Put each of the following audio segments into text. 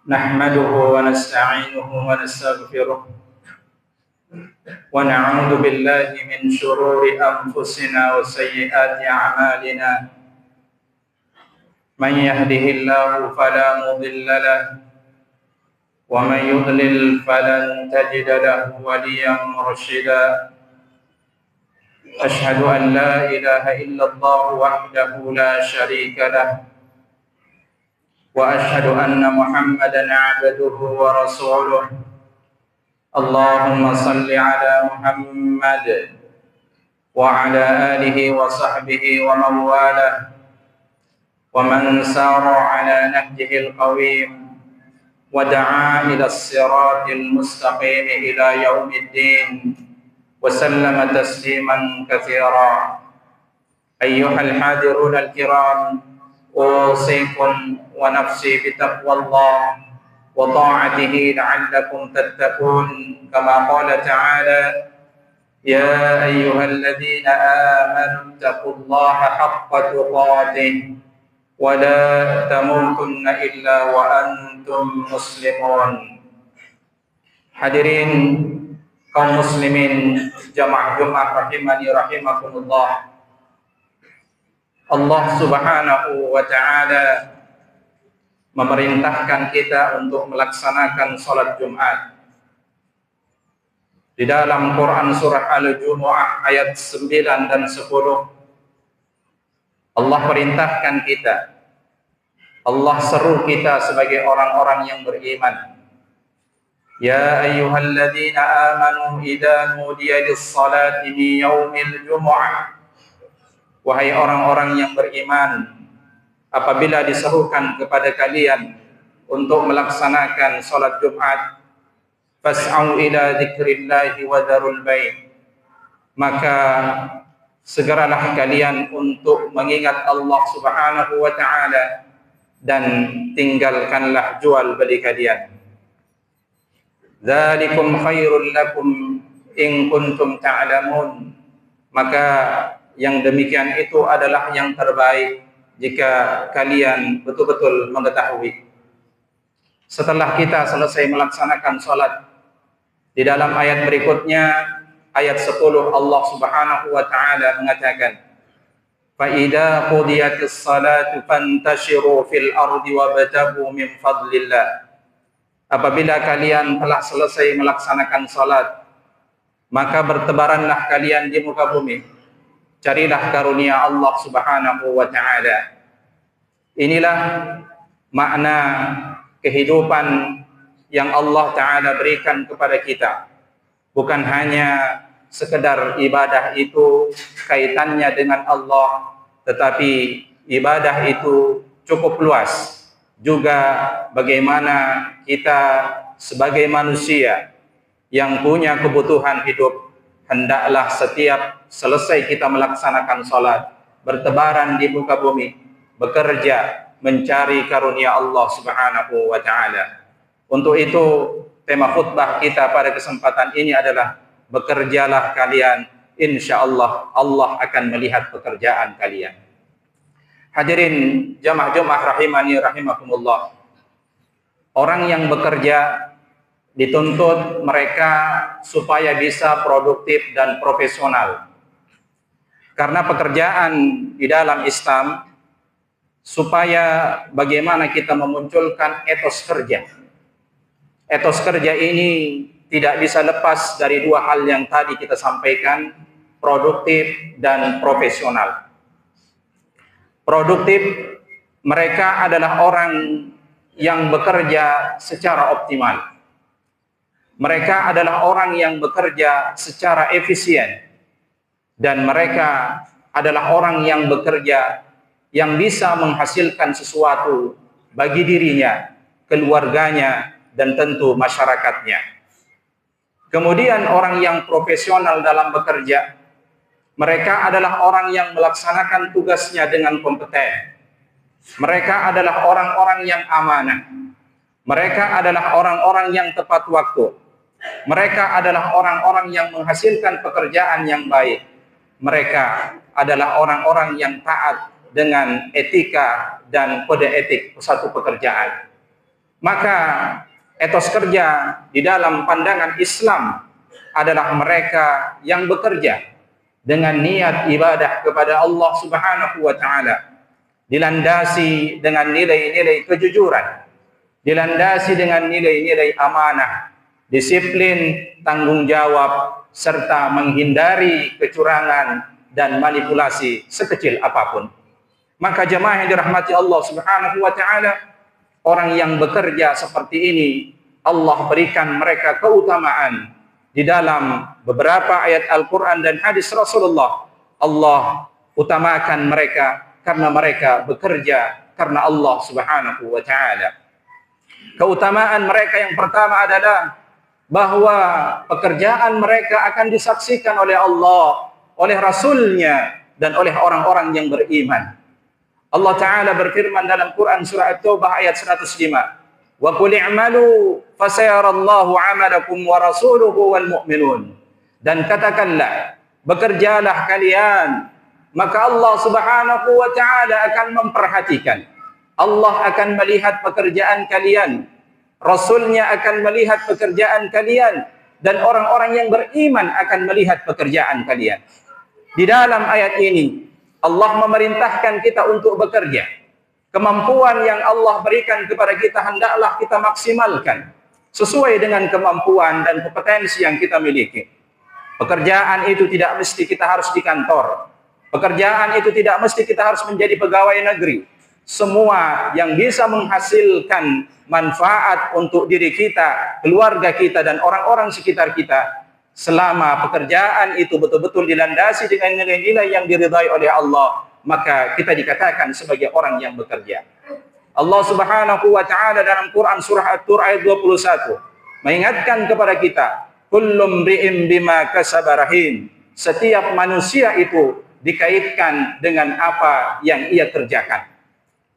نحمده ونستعينه ونستغفره ونعوذ بالله من شرور أنفسنا وسيئات أعمالنا من يهده الله فلا مضل له ومن يضلل فلن تجد له وليا مرشدا أشهد أن لا إله إلا الله وحده لا شريك له وأشهد أن محمدا عبده ورسوله اللهم صل على محمد وعلى آله وصحبه ومن والاه ومن سار على نهجه القويم ودعا إلى الصراط المستقيم إلى يوم الدين وسلم تسليما كثيرا أيها الحاضرون الكرام أوصيكم ونفسي بتقوى الله وطاعته لعلكم تتقون كما قال تعالى يا أيها الذين آمنوا اتقوا الله حق تقاته ولا تموتن إلا وأنتم مسلمون. Hadirin kaum muslimin jamaah Jumat rahimani rahimakumullah. Allah Subhanahu wa ta'ala memerintahkan kita untuk melaksanakan salat Jumat. Di dalam Quran surah Al-Jumu'ah ayat 9 dan 10 Allah perintahkan kita, Allah seru kita sebagai orang-orang yang beriman. Ya ayyuhalladzina amanu idza nudiya lis-salati min yaumil jumu'ah. Wahai orang-orang yang beriman, apabila diserukan kepada kalian untuk melaksanakan salat Jumat, fas'au ila dzikrillahi wa dzarul bai', maka segeralah kalian untuk mengingat Allah Subhanahu wa ta'ala dan tinggalkanlah jual beli kalian. Dzalikum khairul lakum in kuntum ta'lamun. Maka yang demikian itu adalah yang terbaik jika kalian betul-betul mengetahui. Setelah kita selesai melaksanakan salat, di dalam ayat berikutnya, ayat 10, Allah Subhanahu wa ta'ala mengatakan, فَإِذَا قُضِيَتِ الصَّلَاةُ فَانْتَشِرُوا فِي الْأَرْضِ وَابْتَغُوا مِنْ فَضْلِ اللَّهِ. Apabila kalian telah selesai melaksanakan salat, maka bertebaranlah kalian di muka bumi, carilah karunia Allah Subhanahu wa ta'ala. Inilah makna kehidupan yang Allah ta'ala berikan kepada kita. Bukan hanya sekedar ibadah itu kaitannya dengan Allah, tetapi ibadah itu cukup luas. Juga bagaimana kita sebagai manusia yang punya kebutuhan hidup, hendaklah setiap selesai kita melaksanakan salat, bertebaran di muka bumi, bekerja mencari karunia Allah Subhanahu wa ta'ala. Untuk itu tema khutbah kita pada kesempatan ini adalah bekerjalah kalian, insyaallah Allah akan melihat pekerjaan kalian. Hadirin jamaah Jumat rahimani rahimakumullah. Orang yang bekerja dituntut mereka supaya bisa produktif dan profesional. Karena pekerjaan di dalam Islam supaya bagaimana kita memunculkan etos kerja. Etos kerja ini tidak bisa lepas dari dua hal yang tadi kita sampaikan, produktif dan profesional. Produktif, mereka adalah orang yang bekerja secara optimal. Mereka adalah orang yang bekerja secara efisien, dan mereka adalah orang yang bekerja yang bisa menghasilkan sesuatu bagi dirinya, keluarganya, dan tentu masyarakatnya. Kemudian orang yang profesional dalam bekerja, mereka adalah orang yang melaksanakan tugasnya dengan kompeten. Mereka adalah orang-orang yang amanah. Mereka adalah orang-orang yang tepat waktu. Mereka adalah orang-orang yang menghasilkan pekerjaan yang baik. Mereka adalah orang-orang yang taat dengan etika dan kode etik suatu pekerjaan. Maka etos kerja di dalam pandangan Islam adalah mereka yang bekerja dengan niat ibadah kepada Allah Subhanahu wa taala, dilandasi dengan nilai-nilai kejujuran, dilandasi dengan nilai-nilai amanah, disiplin, tanggung jawab, serta menghindari kecurangan dan manipulasi sekecil apapun. Maka jemaah yang dirahmati Allah Subhanahu wa taala, orang yang bekerja seperti ini, Allah berikan mereka keutamaan. Di dalam beberapa ayat Al-Quran dan hadis Rasulullah, Allah utamakan mereka karena mereka bekerja karena Allah Subhanahu wa ta'ala. Keutamaan mereka yang pertama adalah bahwa pekerjaan mereka akan disaksikan oleh Allah, oleh Rasulnya, dan oleh orang-orang yang beriman. Allah Ta'ala berfirman dalam Quran surah At-Taubah ayat 105, wa qul i'malu fasayarallahu 'amalakum wa rasuluhu wal mu'minun. Dan katakanlah, bekerjalah kalian, maka Allah Subhanahu wa taala akan memperhatikan. Allah akan melihat pekerjaan kalian, Rasulnya akan melihat pekerjaan kalian, dan orang-orang yang beriman akan melihat pekerjaan kalian. Di dalam ayat ini Allah memerintahkan kita untuk bekerja. Kemampuan yang Allah berikan kepada kita hendaklah kita maksimalkan sesuai dengan kemampuan dan kompetensi yang kita miliki. Pekerjaan itu tidak mesti kita harus di kantor. Pekerjaan itu tidak mesti kita harus menjadi pegawai negeri. Semua yang bisa menghasilkan manfaat untuk diri kita, keluarga kita, dan orang-orang sekitar kita, selama pekerjaan itu betul-betul dilandasi dengan nilai-nilai yang diridhai oleh Allah, maka kita dikatakan sebagai orang yang bekerja. Allah Subhanahu wa taala dalam Quran surah At-Tur ayat 21 mengingatkan kepada kita, kullum ri'im bima kasaba rahin. Setiap manusia itu dikaitkan dengan apa yang ia kerjakan.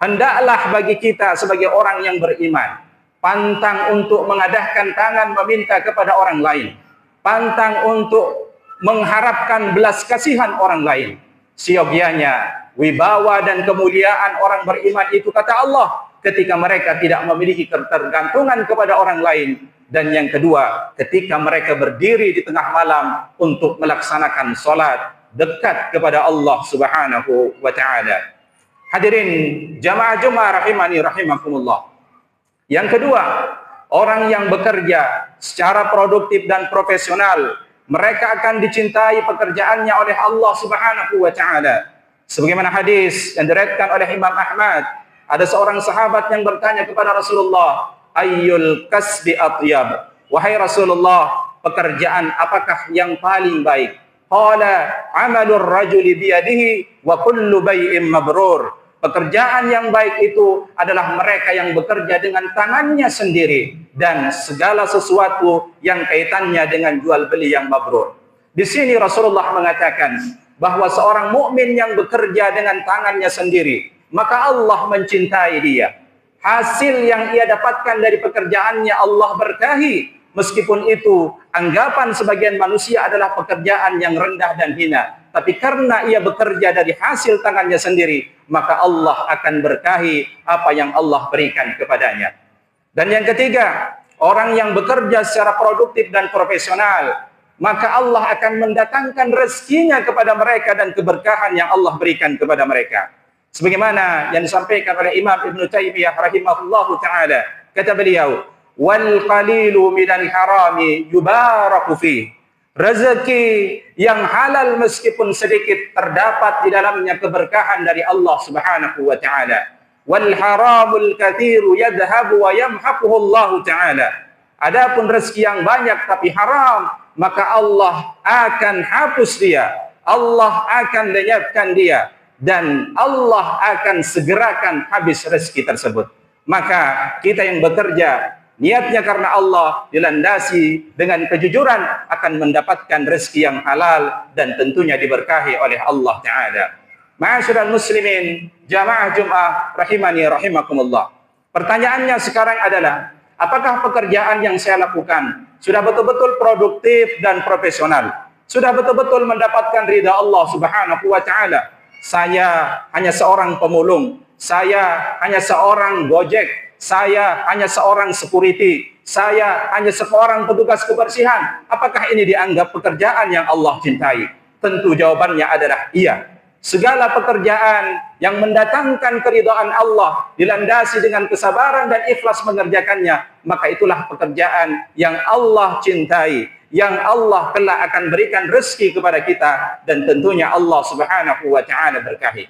Hendaklah bagi kita sebagai orang yang beriman pantang untuk mengadahkan tangan meminta kepada orang lain, pantang untuk mengharapkan belas kasihan orang lain. Siogianya wibawa dan kemuliaan orang beriman itu, kata Allah, ketika mereka tidak memiliki ketergantungan kepada orang lain. Dan yang kedua, ketika mereka berdiri di tengah malam untuk melaksanakan sholat dekat kepada Allah Subhanahu wa ta'ala. Hadirin jamaah Jumat rahimani rahimakumullah. Yang kedua, orang yang bekerja secara produktif dan profesional, mereka akan dicintai pekerjaannya oleh Allah Subhanahu wa ta'ala. Sebagaimana hadis yang diriwayatkan oleh Imam Ahmad, ada seorang sahabat yang bertanya kepada Rasulullah, ayyul kasbi atyab? Wahai Rasulullah, pekerjaan apakah yang paling baik? Qala amalur rajuli biyadihi wa kullu bai'in mabrur. Pekerjaan yang baik itu adalah mereka yang bekerja dengan tangannya sendiri dan segala sesuatu yang kaitannya dengan jual beli yang mabrur. Di sini Rasulullah mengatakan bahwa seorang mukmin yang bekerja dengan tangannya sendiri, maka Allah mencintai dia. Hasil yang ia dapatkan dari pekerjaannya Allah berkahi. Meskipun itu anggapan sebagian manusia adalah pekerjaan yang rendah dan hina, tapi karena ia bekerja dari hasil tangannya sendiri, maka Allah akan berkahi apa yang Allah berikan kepadanya. Dan yang ketiga, orang yang bekerja secara produktif dan profesional, maka Allah akan mendatangkan rezekinya kepada mereka dan keberkahan yang Allah berikan kepada mereka. Sebagaimana yang disampaikan oleh Imam Ibn Taymiyah rahimahullahu ta'ala, kata beliau, wal qalilu minal harami yubaraku fi. Rezeki yang halal meskipun sedikit terdapat di dalamnya keberkahan dari Allah Subhanahu wa taala. Wal haramul katsiru yadhhabu wa yamhaquhu Allah taala. Adapun rezeki yang banyak tapi haram, maka Allah akan hapus dia. Allah akan lenyapkan dia dan Allah akan segerakan habis rezeki tersebut. Maka kita yang bekerja niatnya karena Allah, dilandasi dengan kejujuran, akan mendapatkan rezeki yang halal dan tentunya diberkahi oleh Allah Ta'ala. Ma'asyiral muslimin, jamaah Jum'ah rahimani rahimakumullah. Pertanyaannya sekarang adalah, apakah pekerjaan yang saya lakukan sudah betul-betul produktif dan profesional? Sudah betul-betul mendapatkan ridha Allah Subhanahu wa Ta'ala? Saya hanya seorang pemulung, saya hanya seorang gojek, saya hanya seorang security, saya hanya seorang petugas kebersihan. Apakah ini dianggap pekerjaan yang Allah cintai? Tentu jawabannya adalah iya. Segala pekerjaan yang mendatangkan keridhaan Allah dilandasi dengan kesabaran dan ikhlas mengerjakannya, maka itulah pekerjaan yang Allah cintai, yang Allah kelak akan berikan rezeki kepada kita, dan tentunya Allah Subhanahu wa taala berkahi.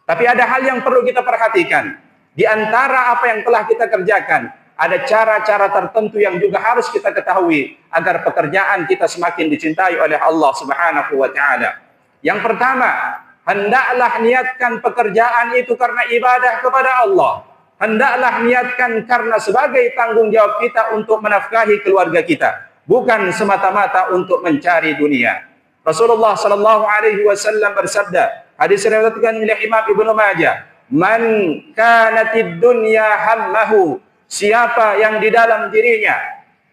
Tapi ada hal yang perlu kita perhatikan. Di antara apa yang telah kita kerjakan, ada cara-cara tertentu yang juga harus kita ketahui agar pekerjaan kita semakin dicintai oleh Allah Subhanahu wa taala. Yang pertama, hendaklah niatkan pekerjaan itu karena ibadah kepada Allah. Hendaklah niatkan karena sebagai tanggung jawab kita untuk menafkahi keluarga kita, bukan semata-mata untuk mencari dunia. Rasulullah sallallahu alaihi wasallam bersabda, hadis riwayatkan oleh Imam Ibnu Majah, "Man kanatid dunya hammahu," siapa yang di dalam dirinya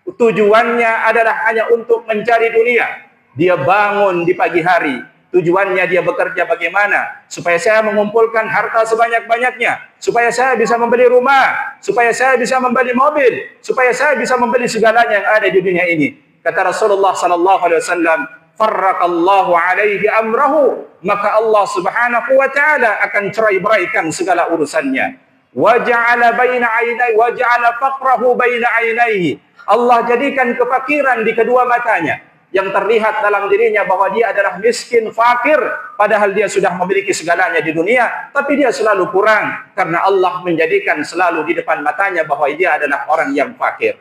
tujuannya adalah hanya untuk mencari dunia, dia bangun di pagi hari, tujuannya dia bekerja bagaimana supaya saya mengumpulkan harta sebanyak-banyaknya, supaya saya bisa membeli rumah, supaya saya bisa membeli mobil, supaya saya bisa membeli segalanya yang ada di dunia ini. Kata Rasulullah sallallahu alaihi wasallam, "Farraqallahu alaihi amrahu," maka Allah Subhanahu wa taala akan cerai-beraikan segala urusannya. Wa ja'ala baina 'ainai wa ja'ala faqrahu baina 'ainaihi. Allah jadikan kefakiran di kedua matanya, yang terlihat dalam dirinya bahwa dia adalah miskin, fakir, padahal dia sudah memiliki segalanya di dunia, tapi dia selalu kurang karena Allah menjadikan selalu di depan matanya bahwa dia adalah orang yang fakir.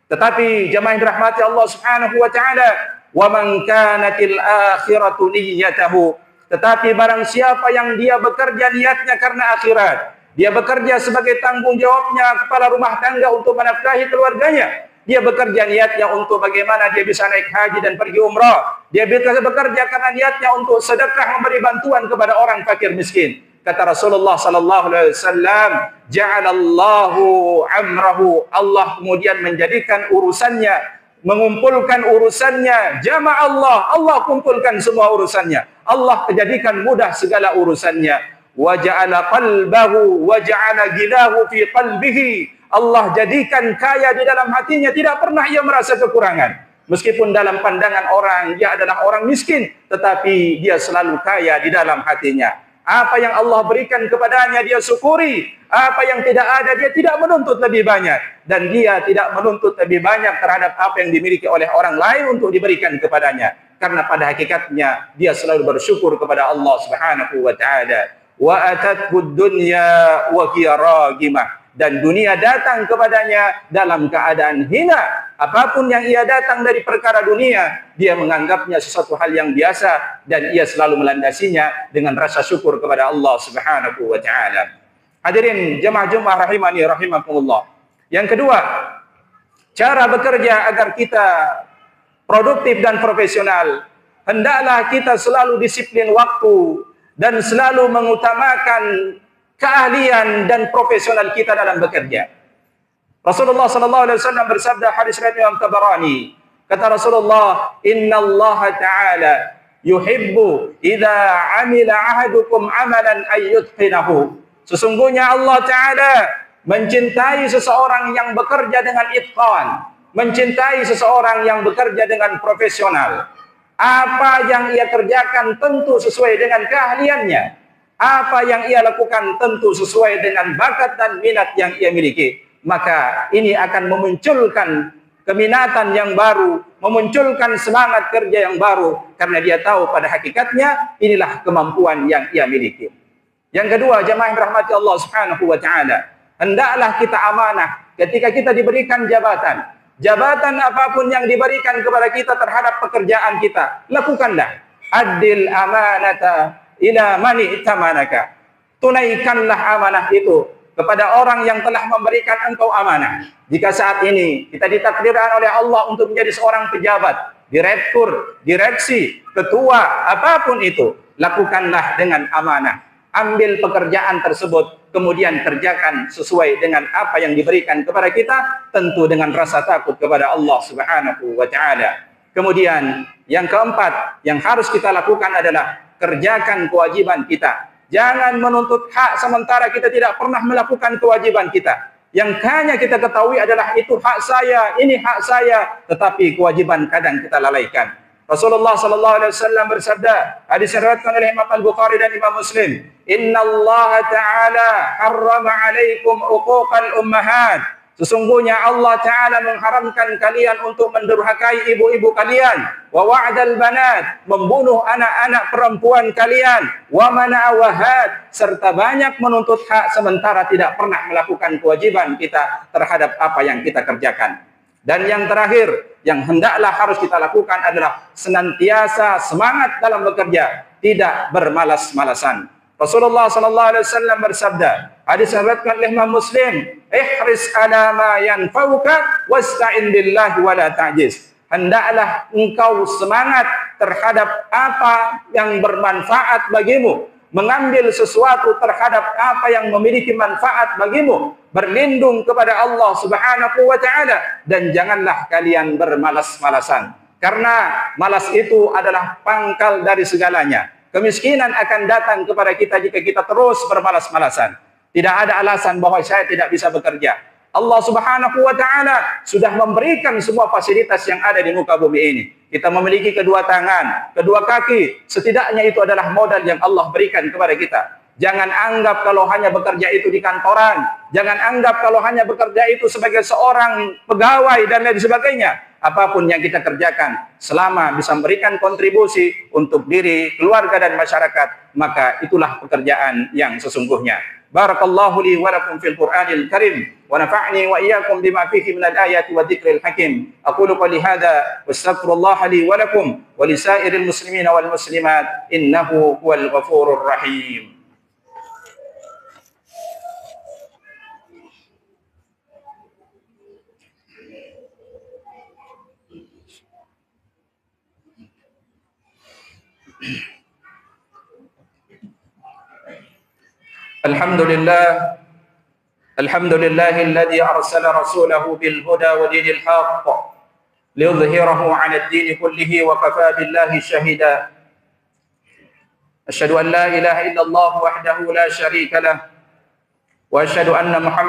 Tetapi jemaah yang dirahmati Allah Subhanahu wa taala, wa man kanatil akhiratu niyyatahu, tetapi barang siapa yang dia bekerja niatnya karena akhirat, dia bekerja sebagai tanggung jawabnya kepala rumah tangga untuk menafkahi keluarganya, dia bekerja niatnya untuk bagaimana dia bisa naik haji dan pergi umrah. Dia bekerja karena niatnya untuk sedekah, memberi bantuan kepada orang fakir miskin. Kata Rasulullah sallallahu alaihi wasallam, "Ja'alallahu amrahu." Allah kemudian menjadikan urusannya, mengumpulkan urusannya, jama' Allah kumpulkan semua urusannya. Allah menjadikan mudah segala urusannya. Wa ja'ala qalbahu wa ja'ala ghilahu fi qalbihi. Allah jadikan kaya di dalam hatinya, tidak pernah ia merasa kekurangan. Meskipun dalam pandangan orang dia adalah orang miskin, tetapi dia selalu kaya di dalam hatinya. Apa yang Allah berikan kepadanya dia syukuri, apa yang tidak ada dia tidak menuntut lebih banyak, dan dia tidak menuntut lebih banyak terhadap apa yang dimiliki oleh orang lain untuk diberikan kepadanya, karena pada hakikatnya dia selalu bersyukur kepada Allah Subhanahu wa taala. Wa atathu dunya wa hiya ragimah, dan dunia datang kepadanya dalam keadaan hina. Apapun yang ia datang dari perkara dunia, dia menganggapnya sesuatu hal yang biasa, dan ia selalu melandasinya dengan rasa syukur kepada Allah Subhanahu wa taala. Hadirin jemaah-jemaah rahimani rahimakumullah. Yang kedua, cara bekerja agar kita produktif dan profesional, hendaklah kita selalu disiplin waktu dan selalu mengutamakan keahlian dan profesional kita dalam bekerja. Rasulullah sallallahu alaihi wasallam bersabda, hadis riwayat Imam Tabarani, kata Rasulullah, "Innallaha ta'ala yuhibbu idza 'amila ahadukum 'amalan ay yutqinahu." Sesungguhnya Allah taala mencintai seseorang yang bekerja dengan itqan, mencintai seseorang yang bekerja dengan profesional. Apa yang ia kerjakan tentu sesuai dengan keahliannya. Apa yang ia lakukan tentu sesuai dengan bakat dan minat yang ia miliki. Maka ini akan memunculkan keminatan yang baru, memunculkan semangat kerja yang baru, karena dia tahu pada hakikatnya inilah kemampuan yang ia miliki. Yang kedua, jemaah yang rahmati Allah Subhanahu wa taala, hendaklah kita amanah ketika kita diberikan jabatan. Jabatan apapun yang diberikan kepada kita terhadap pekerjaan kita, lakukanlah. Adil amanata ila mani tamanaka. Tunaikanlah amanah itu kepada orang yang telah memberikan engkau amanah. Jika saat ini kita ditakdirkan oleh Allah untuk menjadi seorang pejabat, direktur, direksi, ketua, apapun itu, lakukanlah dengan amanah. Ambil pekerjaan tersebut, kemudian kerjakan sesuai dengan apa yang diberikan kepada kita, tentu dengan rasa takut kepada Allah Subhanahu wa taala. Kemudian yang keempat yang harus kita lakukan adalah kerjakan kewajiban kita. Jangan menuntut hak sementara kita tidak pernah melakukan kewajiban kita. Yang hanya kita ketahui adalah itu hak saya, ini hak saya, tetapi kewajiban kadang kita lalaikan. Rasulullah sallallahu alaihi wasallam bersabda, hadis diriwayatkan oleh Imam Al-Bukhari dan Imam Muslim, "Innallaha ta'ala harrama 'alaikum uquqal ummahat." Sesungguhnya Allah Ta'ala mengharamkan kalian untuk mendurhakai ibu-ibu kalian. Wa wa'dal banat, membunuh anak-anak perempuan kalian. Wa mana'awahat, serta banyak menuntut hak sementara tidak pernah melakukan kewajiban kita terhadap apa yang kita kerjakan. Dan yang terakhir, yang hendaklah harus kita lakukan adalah senantiasa semangat dalam bekerja, tidak bermalas-malasan. Rasulullah sallallahu alaihi wasallam bersabda, hadis diriwayatkan oleh Imam Muslim, "Ihris ala ma yanfa'uka wasta'in billahi wa la ta'jiz." Hendaklah engkau semangat terhadap apa yang bermanfaat bagimu, mengambil sesuatu terhadap apa yang memiliki manfaat bagimu, berlindung kepada Allah Subhanahu wa taala, dan janganlah kalian bermalas-malasan. Karena malas itu adalah pangkal dari segalanya. Kemiskinan akan datang kepada kita jika kita terus bermalas-malasan. Tidak ada alasan bahwa saya tidak bisa bekerja. Allah Subhanahu wa taala sudah memberikan semua fasilitas yang ada di muka bumi ini. Kita memiliki kedua tangan, kedua kaki, setidaknya itu adalah modal yang Allah berikan kepada kita. Jangan anggap kalau hanya bekerja itu di kantoran, jangan anggap kalau hanya bekerja itu sebagai seorang pegawai dan lain sebagainya. Apapun yang kita kerjakan, selama bisa memberikan kontribusi untuk diri, keluarga dan masyarakat, maka itulah pekerjaan yang sesungguhnya. Barakallahu li wa lakum fil Qur'anil Karim wa nafa'ni wa iyyakum bima fihi minal ayati wa dzikril hakim. Aqulu qali hadza wastaghfirullah li wa lakum wa lisairil muslimina wal muslimat innahu huwal ghafurur rahim. Alhamdulillahilladzi arsala rasulahu bil huda wa dinil haqq liyudhhirahu 'ala ad-din kullihi wa kafa billahi shahida. Asyhadu an la ilaha illallah wahdahu la syarika lah wa asyhadu anna Muhammad